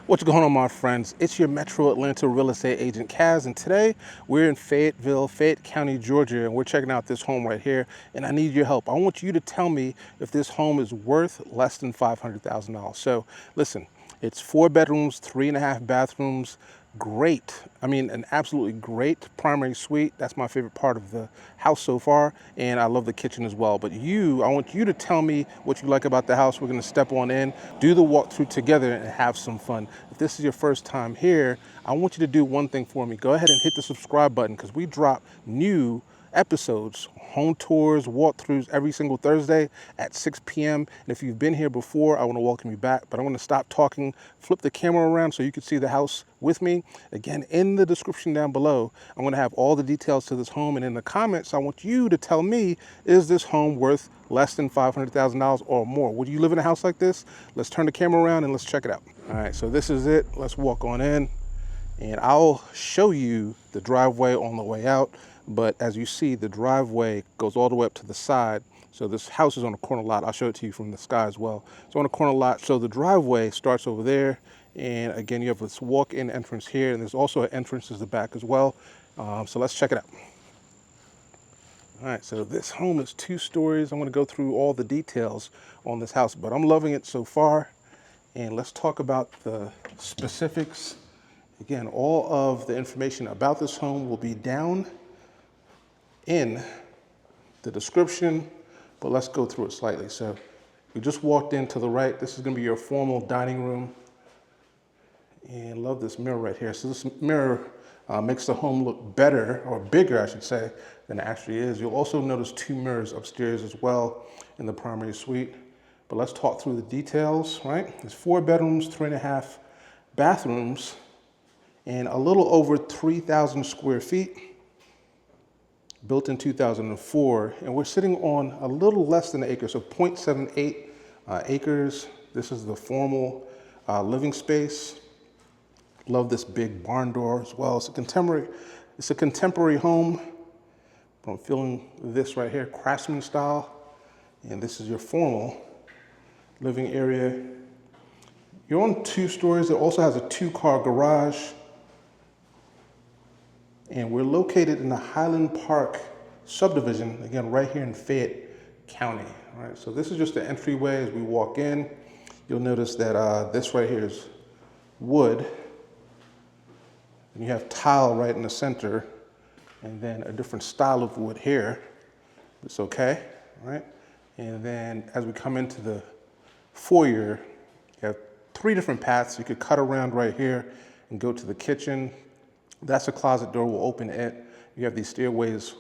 What's going on, my friends? It's your Metro Atlanta real estate agent, Cas, and today we're in Fayetteville, Fayette County, Georgia, and we're checking out this home right here, and I need your help. I want you to tell me if this home is worth less than $500,000. So listen, it's 4 bedrooms, 3.5 bathrooms, great. I mean, an absolutely great primary suite. That's my favorite part of the house so far, and I love the kitchen as well. But I want you to tell me what you like about the house. We're gonna step on in, do the walkthrough together, and have some fun. If this is your first time here, I want you to do one thing for me. Go ahead and hit the subscribe button because we drop new episodes, home tours, walkthroughs every single Thursday at 6 p.m. And if you've been here before, I want to welcome you back, but I want to stop talking, flip the camera around so you can see the house with me. Again, in the description down below, I'm going to have all the details to this home. And in the comments, I want you to tell me, is this home worth less than $500,000 or more? Would you live in a house like this? Let's turn the camera around and let's check it out. All right, so this is it. Let's walk on in and I'll show you the driveway on the way out. But as you see, the driveway goes all the way up to the side. So this house is on a corner lot. I'll show it to you from the sky as well. It's on a corner lot. So the driveway starts over there. And again, you have this walk-in entrance here. And there's also an entrance to the back as well. So let's check it out. All right, so this home is 2 stories. I'm gonna go through all the details on this house, but I'm loving it so far. And let's talk about the specifics. Again, all of the information about this home will be down in the description, but let's go through it slightly. So we just walked in to the right. This is gonna be your formal dining room. And love this mirror right here. So this mirror makes the home look better, or bigger, I should say, than it actually is. You'll also notice 2 mirrors upstairs as well in the primary suite. But let's talk through the details, right? There's 4 bedrooms, 3.5 bathrooms, and a little over 3,000 square feet. Built in 2004, and we're sitting on a little less than an acre, so 0.78 acres. This is the formal living space. Love this big barn door as well. It's a contemporary home. I'm feeling this right here, craftsman style. And this is your formal living area. You're on 2 stories. It also has a 2-car garage. And we're located in the Highland Park subdivision, again, right here in Fayette County. All right, so this is just the entryway as we walk in. You'll notice that this right here is wood. And you have tile right in the center, and then a different style of wood here. It's okay, all right? And then as we come into the foyer, you have 3 different paths. You could cut around right here and go to the kitchen. That's a closet door, we'll open it. You have these stairways,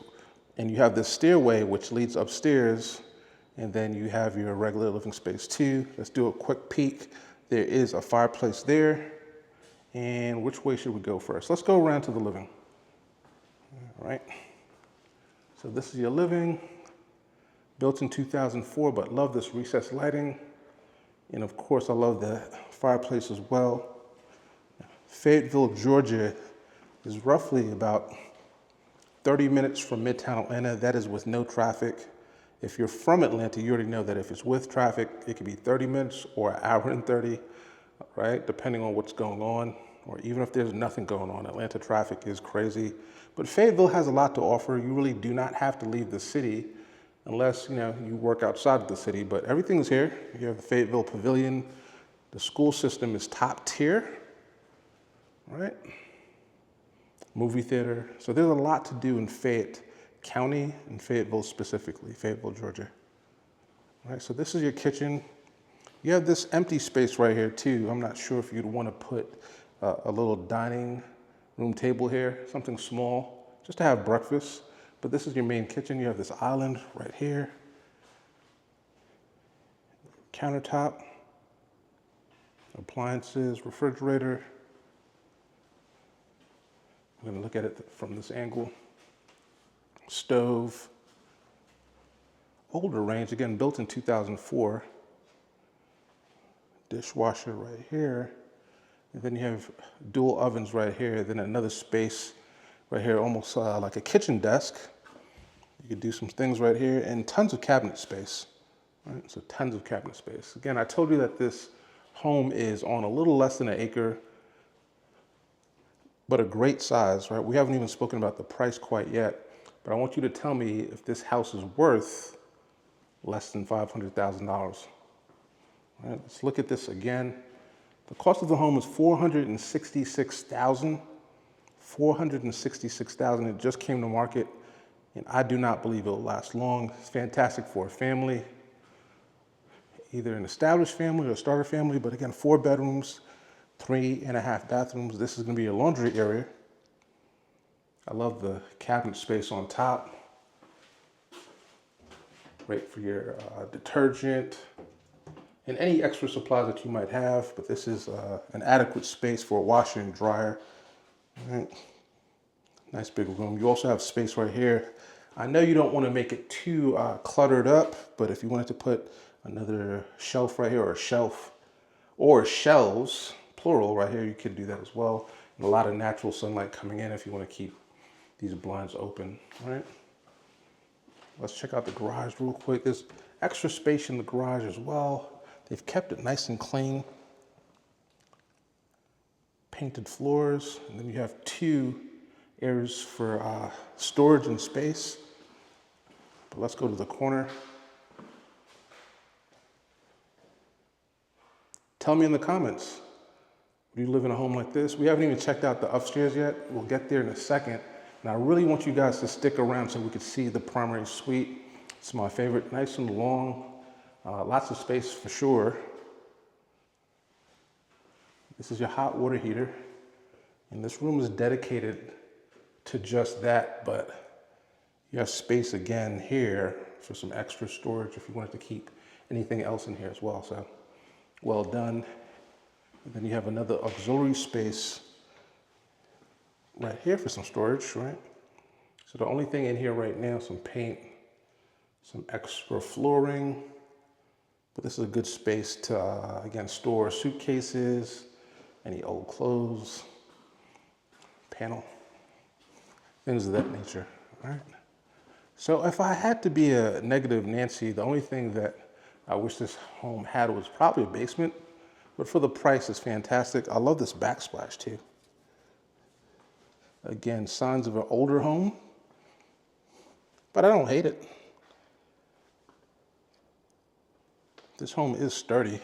and you have this stairway which leads upstairs, and then you have your regular living space too. Let's do a quick peek. There is a fireplace there. And which way should we go first? Let's go around to the living. All right. So this is your living, built in 2004, but love this recessed lighting. And of course, I love the fireplace as well. Fayetteville, Georgia is roughly about 30 minutes from Midtown Atlanta. That is with no traffic. If you're from Atlanta, you already know that if it's with traffic, it could be 30 minutes or an hour and 30, right? Depending on what's going on, or even if there's nothing going on. Atlanta traffic is crazy. But Fayetteville has a lot to offer. You really do not have to leave the city unless, you work outside of the city, but everything's here. You have the Fayetteville Pavilion. The school system is top tier, right? Movie theater. So there's a lot to do in Fayette County and Fayetteville specifically, Fayetteville, Georgia. All right, so this is your kitchen. You have this empty space right here too. I'm not sure if you'd want to put a little dining room table here, something small, just to have breakfast. But this is your main kitchen. You have this island right here. Countertop, appliances, refrigerator. I'm gonna look at it from this angle. Stove. Older range, again, built in 2004. Dishwasher right here. And then you have dual ovens right here. Then another space right here, almost like a kitchen desk. You could do some things right here, and tons of cabinet space. Right? So tons of cabinet space. Again, I told you that this home is on a little less than an acre, but a great size, right? We haven't even spoken about the price quite yet, but I want you to tell me if this house is worth less than $500,000. Right, let's look at this again. The cost of the home is $466,000. $466,000. It just came to market, and I do not believe it will last long. It's fantastic for a family, either an established family or a starter family, but again, 4 bedrooms, 3.5 bathrooms. This is gonna be a laundry area. I love the cabinet space on top. Great for your detergent and any extra supplies that you might have, but this is an adequate space for a washer and dryer. All right. Nice big room. You also have space right here. I know you don't want to make it too cluttered up, but if you wanted to put another shelf right here, or a shelf, or shelves, plural, right here, you could do that as well. And a lot of natural sunlight coming in if you want to keep these blinds open. All right. Let's check out the garage real quick. There's extra space in the garage as well. They've kept it nice and clean. Painted floors, and then you have 2 areas for storage and space. But let's go to the corner. Tell me in the comments, do you live in a home like this? We haven't even checked out the upstairs yet. We'll get there in a second. And I really want you guys to stick around so we can see the primary suite. It's my favorite, nice and long, lots of space for sure. This is your hot water heater. And this room is dedicated to just that, but you have space again here for some extra storage if you wanted to keep anything else in here as well. So well done. And then you have another auxiliary space right here for some storage, right? So the only thing in here right now, some paint, some extra flooring, but this is a good space to, again, store suitcases, any old clothes, panel, things of that nature, all right? So if I had to be a negative Nancy, the only thing that I wish this home had was probably a basement, but for the price, it's fantastic. I love this backsplash too. Again, signs of an older home, but I don't hate it. This home is sturdy.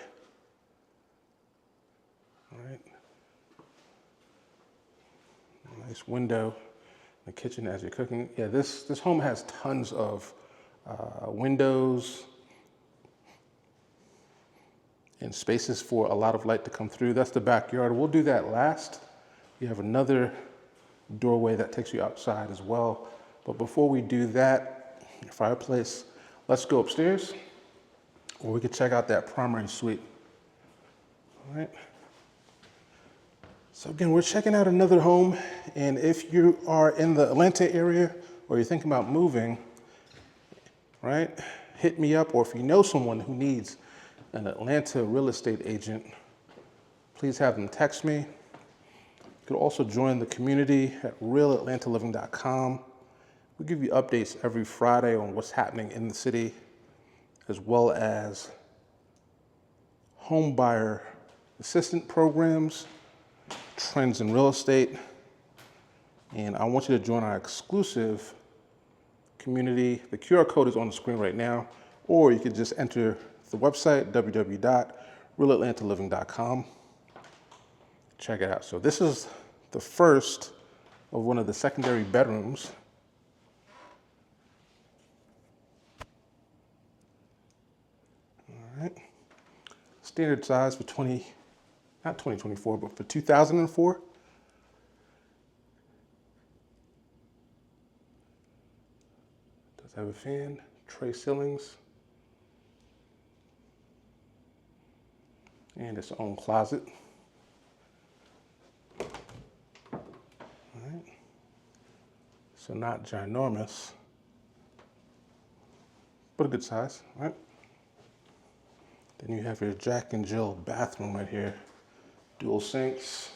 All right. Nice window in the kitchen as you're cooking. Yeah, this home has tons of windows and spaces for a lot of light to come through. That's the backyard. We'll do that last. You have another doorway that takes you outside as well. But before we do that, fireplace, let's go upstairs, or we could check out that primary suite. All right. So again, we're checking out another home, and if you are in the Atlanta area or you're thinking about moving, right, hit me up, or if you know someone who needs an Atlanta real estate agent, please have them text me. You could also join the community at realatlantaliving.com. We give you updates every Friday on what's happening in the city, as well as home buyer assistant programs, trends in real estate. And I want you to join our exclusive community. The QR code is on the screen right now, or you could just enter the website, www.realatlantaliving.com. Check it out. So this is the first of one of the secondary bedrooms. All right. Standard size for not 2024, but for 2004. Does have a fan, tray ceilings, and its own closet. All right. So not ginormous, but a good size, right? Then you have your Jack and Jill bathroom right here. Dual sinks,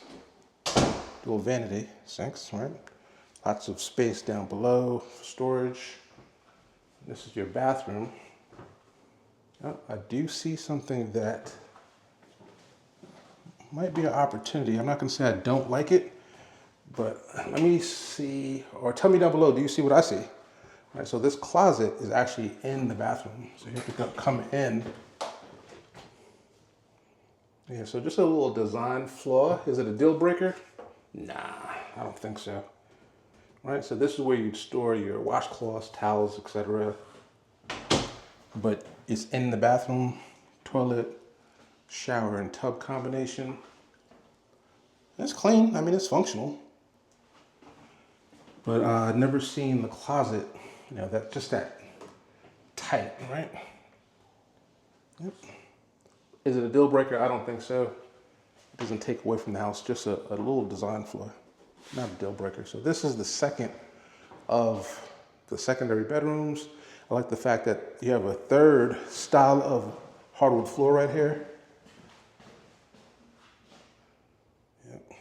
dual vanity sinks, right? Lots of space down below for storage. This is your bathroom. Oh, I do see something that might be an opportunity. I'm not gonna say I don't like it, but let me see, or tell me down below, do you see what I see? All right, so this closet is actually in the bathroom. So you have to come in. Yeah, so just a little design flaw. Is it a deal breaker? Nah, I don't think so. All right, so this is where you'd store your washcloths, towels, etc. But it's in the bathroom, toilet, shower, and tub combination. It's clean, I mean, it's functional. But I've never seen the closet, that just that tight, right? Yep. Is it a deal breaker? I don't think so. It doesn't take away from the house, just a little design flaw. Not a deal breaker. So this is the second of the secondary bedrooms. I like the fact that you have a third style of hardwood floor right here. Yep.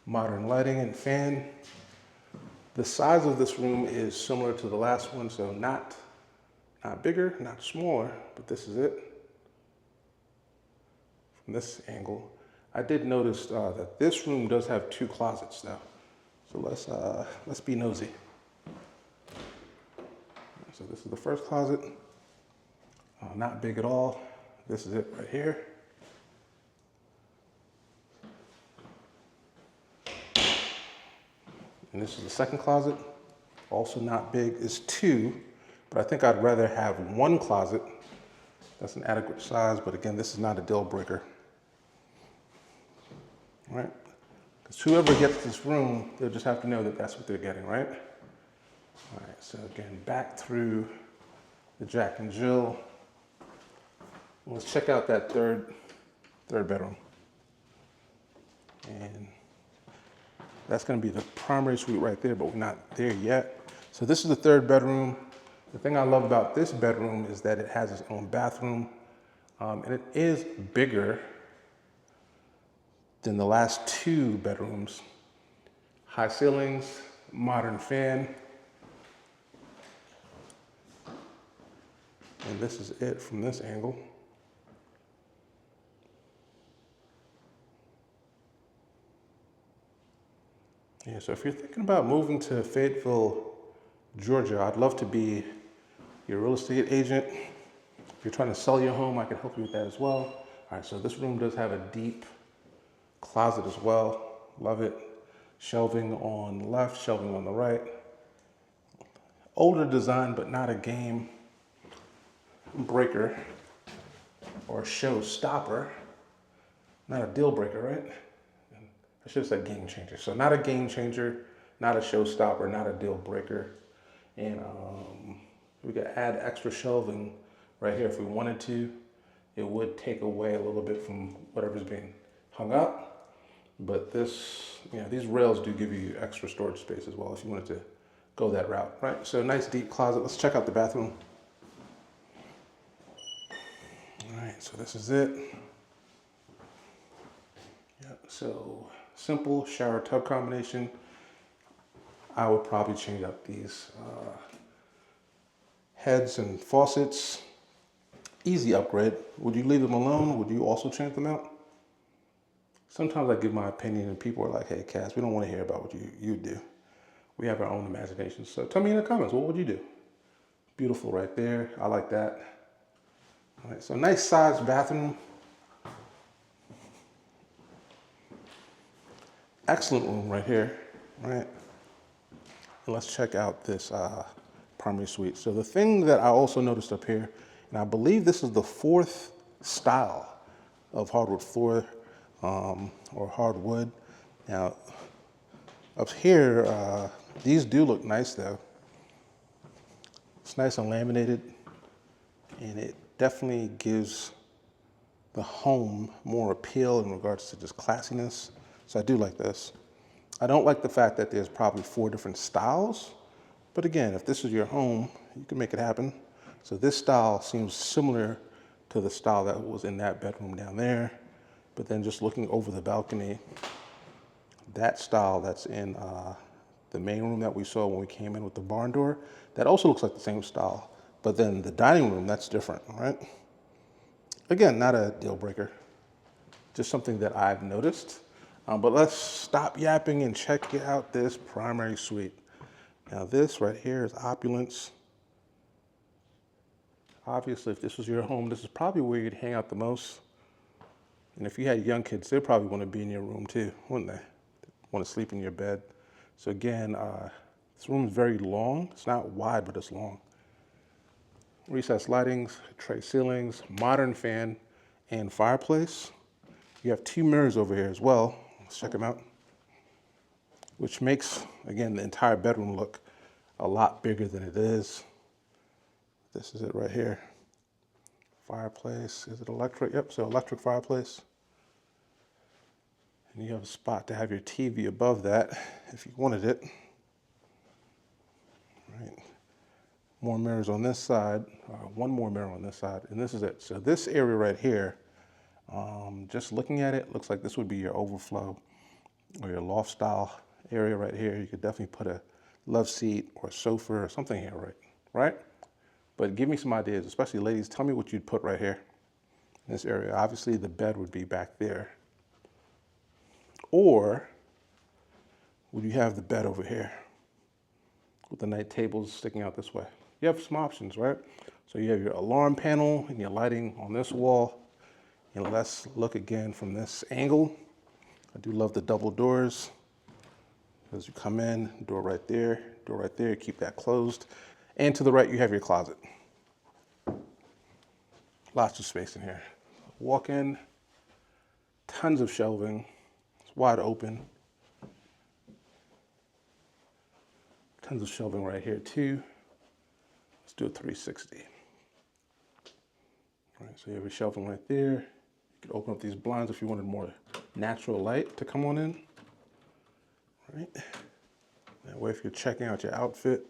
Modern lighting and fan. The size of this room is similar to the last one, so not bigger, not smaller, but this is it. From this angle. I did notice that this room does have 2 closets though. So let's be nosy. So this is the first closet. Not big at all. This is it right here. And this is the second closet. Also not big. It's 2, but I think I'd rather have 1 closet. That's an adequate size, but again, this is not a deal breaker. Right? Because whoever gets this room, they'll just have to know that that's what they're getting, right? All right, so again, back through the Jack and Jill. Let's check out that third bedroom. And that's gonna be the primary suite right there, but we're not there yet. So this is the 3rd bedroom. The thing I love about this bedroom is that it has its own bathroom, and it is bigger than the last 2 bedrooms. High ceilings, modern fan. And this is it from this angle. Yeah, so if you're thinking about moving to Fayetteville, Georgia, I'd love to be your real estate agent. If you're trying to sell your home, I can help you with that as well. All right, so this room does have a deep closet as well. Love it. Shelving on the left, shelving on the right. Older design, but not a game breaker or showstopper. Not a deal breaker, right? I should have said game changer. So not a game changer, not a showstopper, not a deal breaker. And we could add extra shelving right here if we wanted to. It would take away a little bit from whatever's being hung up. But this, these rails do give you extra storage space as well if you wanted to go that route, right? So nice deep closet. Let's check out the bathroom. All right, so this is it. Yep, so simple shower tub combination. I would probably change up these heads and faucets. Easy upgrade. Would you leave them alone? Would you also change them out? Sometimes I give my opinion and people are like, hey, Cas, we don't want to hear about what you do. We have our own imagination. So tell me in the comments, what would you do? Beautiful right there. I like that. All right, so nice sized bathroom. Excellent room right here, right? And let's check out this primary suite. So the thing that I also noticed up here, and I believe this is the 4th style of hardwood floor or hardwood. Now, up here, these do look nice though. It's nice and laminated, and it definitely gives the home more appeal in regards to just classiness. So I do like this. I don't like the fact that there's probably 4 different styles, but again, if this is your home, you can make it happen. So this style seems similar to the style that was in that bedroom down there, but then just looking over the balcony, that style that's in the main room that we saw when we came in with the barn door, that also looks like the same style, but then the dining room, that's different, right? Again, not a deal breaker, just something that I've noticed. But let's stop yapping and check out this primary suite. Now this right here is opulence. Obviously, if this was your home, this is probably where you'd hang out the most. And if you had young kids, they'd probably want to be in your room too, wouldn't they? Want to sleep in your bed. So again, this room is very long. It's not wide, but it's long. Recessed lightings, tray ceilings, modern fan, and fireplace. You have 2 mirrors over here as well. Let's check them out. Which makes, again, the entire bedroom look a lot bigger than it is. This is it right here. Fireplace, is it electric? Yep, so electric fireplace. And you have a spot to have your TV above that if you wanted it. Right. More mirrors on this side, one more mirror on this side, and this is it. So this area right here, just looking at it, looks like this would be your overflow or your loft style area right here. You could definitely put a love seat or a sofa or something here, right? But give me some ideas, especially ladies. Tell me what you'd put right here in this area. Obviously, the bed would be back there. Or would you have the bed over here with the night tables sticking out this way? You have some options, right? So you have your alarm panel and your lighting on this wall. And let's look again from this angle. I do love the double doors. As you come in, door right there, keep that closed. And to the right, you have your closet. Lots of space in here. Walk in, tons of shelving. It's wide open. Tons of shelving right here too. Let's do a 360. All right, so you have your shelving right there. You could open up these blinds if you wanted more natural light to come on in. All right. That way, if you're checking out your outfit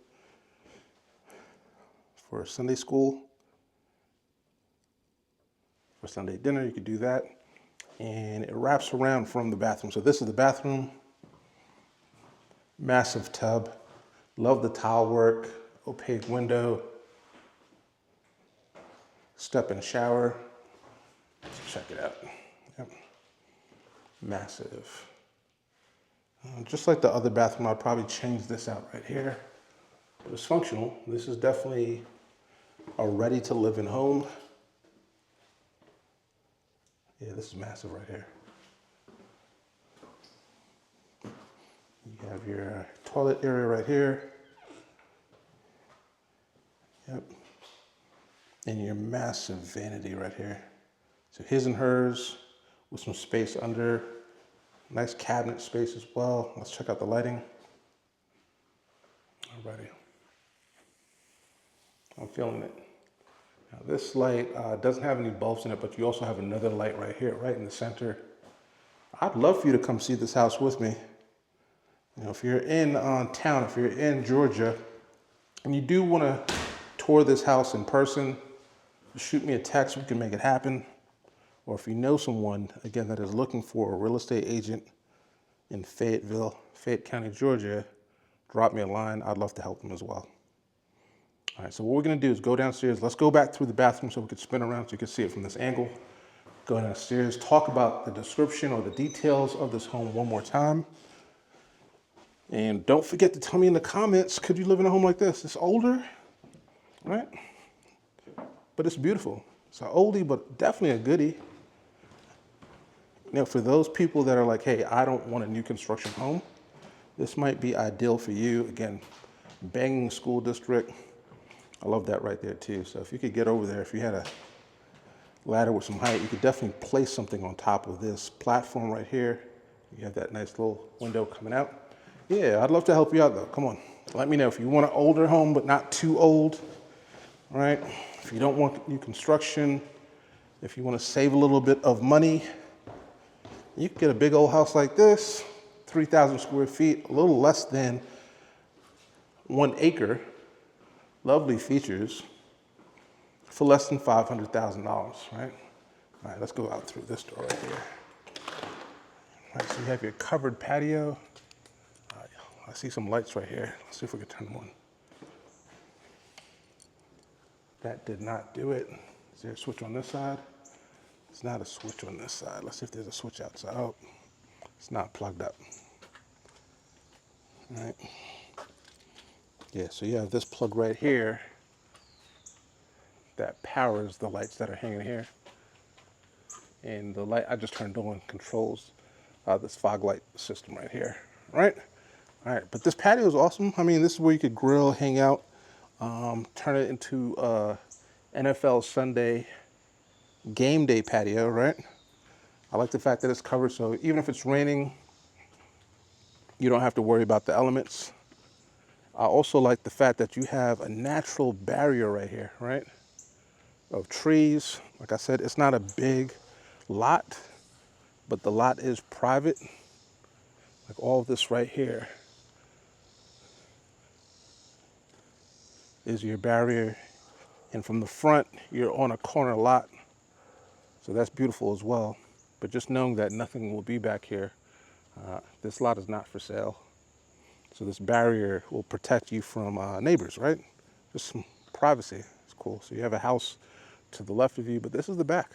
for Sunday school, for Sunday dinner, you could do that. And it wraps around from the bathroom. So this is the bathroom. Massive tub. Love the tile work, opaque window. Step-in shower. Let's check it out. Yep. Massive. Just like the other bathroom, I'd probably change this out right here. But it's functional. This is definitely a ready-to-live-in home. Yeah, this is massive right here. You have your toilet area right here. Yep. And your massive vanity right here. So his and hers with some space under. Nice cabinet space as well. Let's check out the lighting. Alrighty. I'm feeling it. Now this light doesn't have any bulbs in it, but you also have another light right here, right in the center. I'd love for you to come see this house with me. You know, if you're in town, if you're in Georgia, and you do want to tour this house in person, shoot me a text, we can make it happen. Or if you know someone, again, that is looking for a real estate agent in Fayetteville, Fayette County, Georgia, drop me a line. I'd love to help them as well. All right, so what we're gonna do is go downstairs. Let's go back through the bathroom so we can spin around so you can see it from this angle. Go downstairs, talk about the description or the details of this home one more time. And don't forget to tell me in the comments, could you live in a home like this? It's older, right? But it's beautiful. It's an oldie, but definitely a goodie. Now, for those people that are like, hey, I don't want a new construction home, this might be ideal for you. Again, banging school district. I love that right there too. So if you could get over there, if you had a ladder with some height, you could definitely place something on top of this platform right here. You have that nice little window coming out. Yeah, I'd love to help you out though. Come on, let me know if you want an older home, but not too old, all right? If you don't want new construction, if you want to save a little bit of money, you can get a big old house like this, 3,000 square feet, a little less than 1 acre, lovely features, for less than $500,000, right? All right, let's go out through this door right here. All right, so you have your covered patio. I see some lights right here. Let's see if we can turn them on. That did not do it. Is there a switch on this side? It's not a switch on this side. Let's see if there's a switch outside. Oh, it's not plugged up. All right. Yeah, so you have this plug right here that powers the lights that are hanging here. And the light I just turned on controls this fog light system right here, right? All right, but this patio is awesome. I mean, this is where you could grill, hang out, turn it into NFL Sunday game day patio, right? I like the fact that it's covered, so even if it's raining, you don't have to worry about the elements. I also like the fact that you have a natural barrier right here, right? Of trees. Like I said, it's not a big lot, but the lot is private. Like all of this right here is your barrier. And from the front, you're on a corner lot. So that's beautiful as well. But just knowing that nothing will be back here, this lot is not for sale. So this barrier will protect you from neighbors, right? Just some privacy. It's cool. So you have a house to the left of you, but this is the back.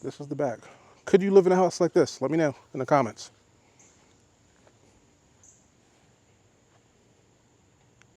This is the back. Could you live in a house like this? Let me know in the comments.